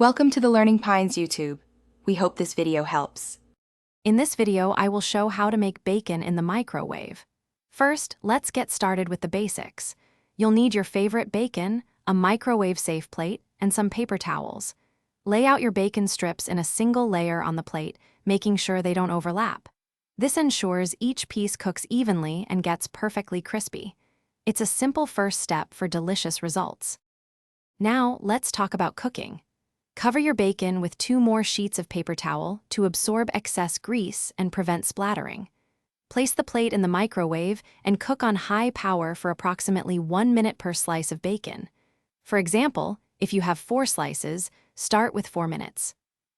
Welcome to the Learning Pines YouTube. We hope this video helps. In this video, I will show how to make bacon in the microwave. First, let's get started with the basics. You'll need your favorite bacon, a microwave-safe plate, and some paper towels. Lay out your bacon strips in a single layer on the plate, making sure they don't overlap. This ensures each piece cooks evenly and gets perfectly crispy. It's a simple first step for delicious results. Now, let's talk about cooking. Cover your bacon with 2 more sheets of paper towel to absorb excess grease and prevent splattering. Place the plate in the microwave and cook on high power for approximately 1 minute per slice of bacon. For example, if you have 4 slices, start with 4 minutes.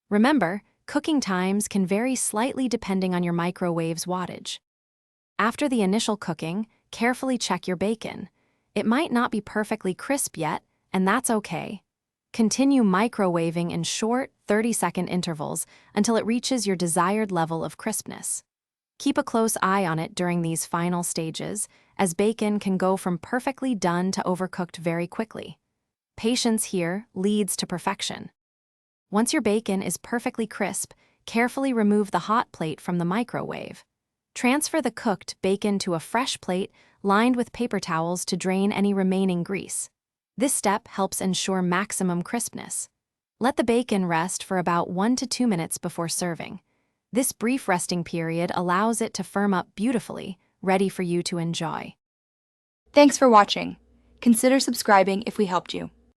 Remember, cooking times can vary slightly depending on your microwave's wattage. After the initial cooking, carefully check your bacon. It might not be perfectly crisp yet, and that's okay. Continue microwaving in short, 30-second intervals until it reaches your desired level of crispness. Keep a close eye on it during these final stages, as bacon can go from perfectly done to overcooked very quickly. Patience here leads to perfection. Once your bacon is perfectly crisp, carefully remove the hot plate from the microwave. Transfer the cooked bacon to a fresh plate lined with paper towels to drain any remaining grease. This step helps ensure maximum crispness. Let the bacon rest for about 1 to 2 minutes before serving. This brief resting period allows it to firm up beautifully, ready for you to enjoy. Thanks for watching. Consider subscribing if we helped you.